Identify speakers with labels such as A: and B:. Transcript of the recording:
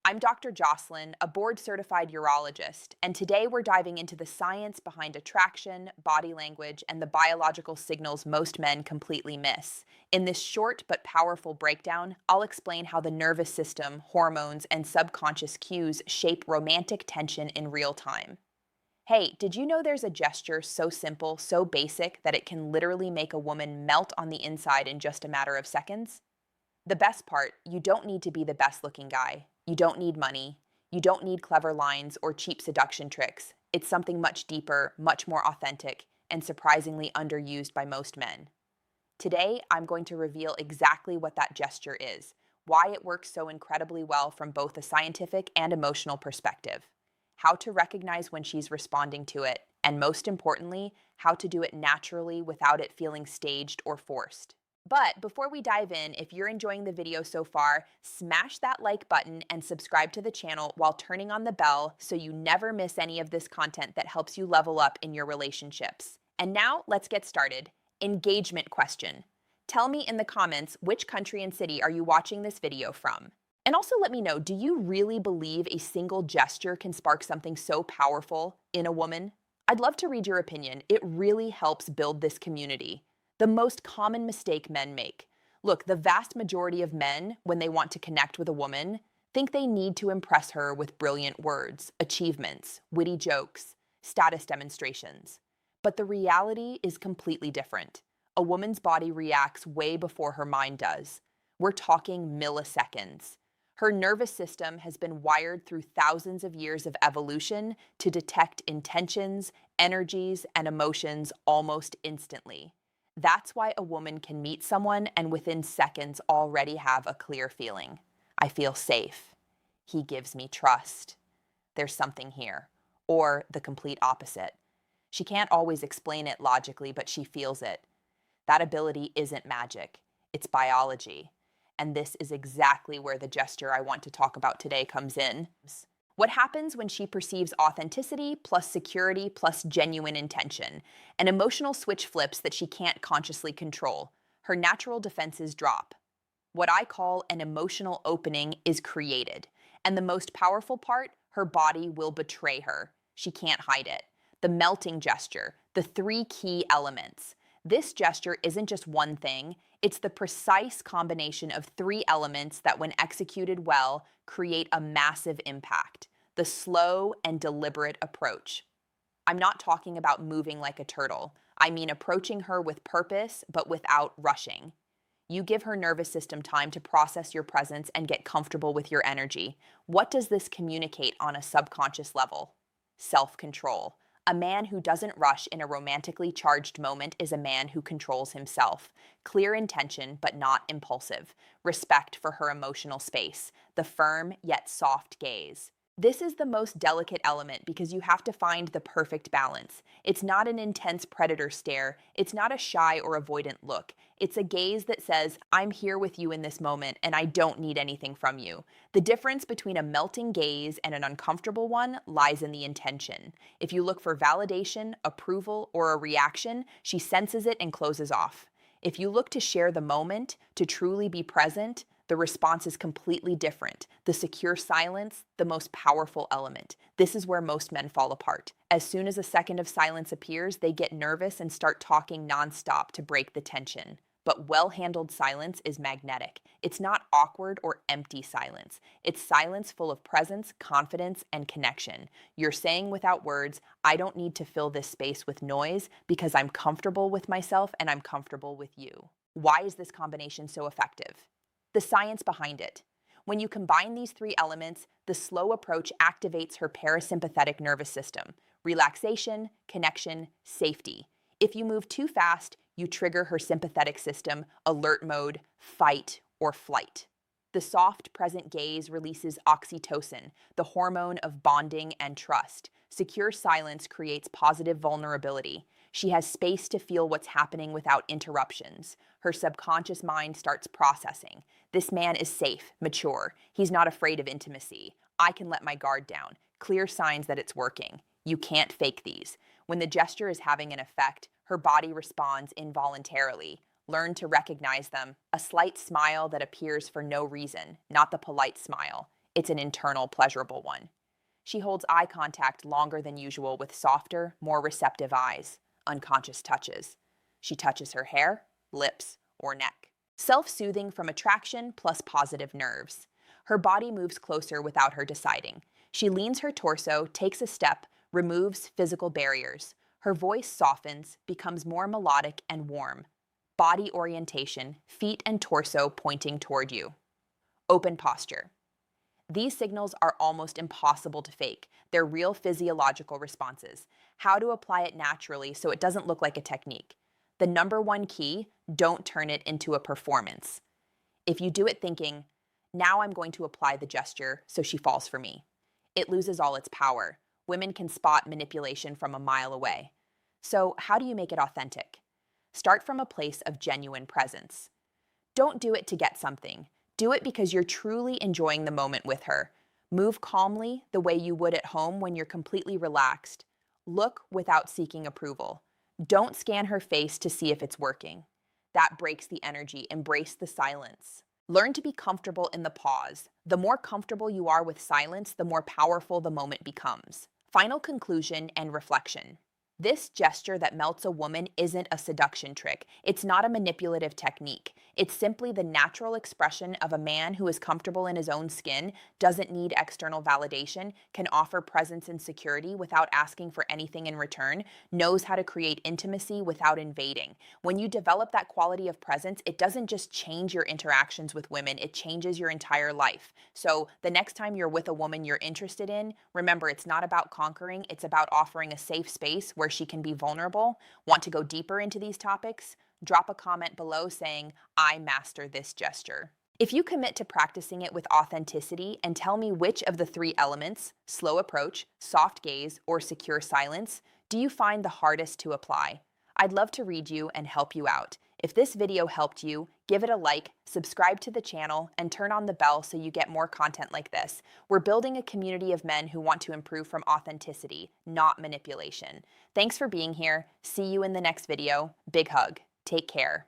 A: I'm Dr. Jocelyn, a board-certified urologist, and today we're diving into the science behind attraction, body language, and the biological signals most men completely miss. In this short but powerful breakdown, I'll explain how the nervous system, hormones, and subconscious cues shape romantic tension in real time. Hey, did you know there's a gesture so simple, so basic, that it can literally make a woman melt on the inside in just a matter of seconds? The best part, you don't need to be the best looking guy. You don't need money. You don't need clever lines or cheap seduction tricks. It's something much deeper, much more authentic, and surprisingly underused by most men. Today, I'm going to reveal exactly what that gesture is, why it works so incredibly well from both a scientific and emotional perspective, how to recognize when she's responding to it, and most importantly, how to do it naturally without it feeling staged or forced. But before we dive in, if you're enjoying the video so far, smash that like button and subscribe to the channel while turning on the bell so you never miss any of this content that helps you level up in your relationships. And now let's get started. Engagement question. Tell me in the comments which country and city are you watching this video from? And also let me know, do you really believe a single gesture can spark something so powerful in a woman? I'd love to read your opinion. It really helps build this community. The most common mistake men make. Look, the vast majority of men, when they want to connect with a woman, think they need to impress her with brilliant words, achievements, witty jokes, status demonstrations. But the reality is completely different. A woman's body reacts way before her mind does. We're talking milliseconds. Her nervous system has been wired through thousands of years of evolution to detect intentions, energies, and emotions almost instantly. That's why a woman can meet someone and within seconds already have a clear feeling. I feel safe. He gives me trust. There's something here. Or the complete opposite. She can't always explain it logically, but she feels it. That ability isn't magic. It's biology. And this is exactly where the gesture I want to talk about today comes in. What happens when she perceives authenticity plus security plus genuine intention? An emotional switch flips that she can't consciously control. Her natural defenses drop. What I call an emotional opening is created. And the most powerful part, her body will betray her. She can't hide it. The melting gesture, the three key elements. This gesture isn't just one thing, it's the precise combination of three elements that, when executed well, create a massive impact. The slow and deliberate approach. I'm not talking about moving like a turtle. I mean approaching her with purpose, but without rushing. You give her nervous system time to process your presence and get comfortable with your energy. What does this communicate on a subconscious level? Self-control. A man who doesn't rush in a romantically charged moment is a man who controls himself. Clear intention, but not impulsive. Respect for her emotional space. The firm yet soft gaze. This is the most delicate element because you have to find the perfect balance. It's not an intense predator stare. It's not a shy or avoidant look. It's a gaze that says, I'm here with you in this moment and I don't need anything from you. The difference between a melting gaze and an uncomfortable one lies in the intention. If you look for validation, approval, or a reaction, she senses it and closes off. If you look to share the moment, to truly be present, the response is completely different. The secure silence, the most powerful element. This is where most men fall apart. As soon as a second of silence appears, they get nervous and start talking nonstop to break the tension. But well-handled silence is magnetic. It's not awkward or empty silence. It's silence full of presence, confidence, and connection. You're saying without words, I don't need to fill this space with noise because I'm comfortable with myself and I'm comfortable with you. Why is this combination so effective? The science behind it. When you combine these three elements, the slow approach activates her parasympathetic nervous system. Relaxation, connection, safety. If you move too fast, you trigger her sympathetic system, alert mode, fight, or flight. The soft, present gaze releases oxytocin, the hormone of bonding and trust. Secure silence creates positive vulnerability. She has space to feel what's happening without interruptions. Her subconscious mind starts processing. This man is safe, mature. He's not afraid of intimacy. I can let my guard down. Clear signs that it's working. You can't fake these. When the gesture is having an effect, her body responds involuntarily. Learn to recognize them. A slight smile that appears for no reason, not the polite smile. it's an internal, pleasurable one. She holds eye contact longer than usual with softer, more receptive eyes, unconscious touches. She touches her hair, lips, or neck. Self-soothing from attraction plus positive nerves. Her body moves closer without her deciding. She leans her torso, takes a step, removes physical barriers. Her voice softens, becomes more melodic and warm. Body orientation, feet and torso pointing toward you. Open posture. These signals are almost impossible to fake. They're real physiological responses. How to apply it naturally so it doesn't look like a technique. The number one key, don't turn it into a performance. If you do it thinking, now I'm going to apply the gesture so she falls for me, it loses all its power. Women can spot manipulation from a mile away. So how do you make it authentic? Start from a place of genuine presence. Don't do it to get something. Do it because you're truly enjoying the moment with her. Move calmly the way you would at home when you're completely relaxed. Look without seeking approval. Don't scan her face to see if it's working. That breaks the energy. Embrace the silence. Learn to be comfortable in the pause. The more comfortable you are with silence, the more powerful the moment becomes. Final conclusion and reflection. This gesture that melts a woman isn't a seduction trick. It's not a manipulative technique. It's simply the natural expression of a man who is comfortable in his own skin, doesn't need external validation, can offer presence and security without asking for anything in return, knows how to create intimacy without invading. When you develop that quality of presence, it doesn't just change your interactions with women, it changes your entire life. So the next time you're with a woman you're interested in, remember it's not about conquering, it's about offering a safe space where she can be vulnerable. Want to go deeper into these topics? Drop a comment below saying, I master this gesture. If you commit to practicing it with authenticity and tell me which of the three elements, slow approach, soft gaze, or secure silence, do you find the hardest to apply? I'd love to read you and help you out. If this video helped you, give it a like, subscribe to the channel, and turn on the bell so you get more content like this. We're building a community of men who want to improve from authenticity, not manipulation. Thanks for being here. See you in the next video. Big hug. Take care.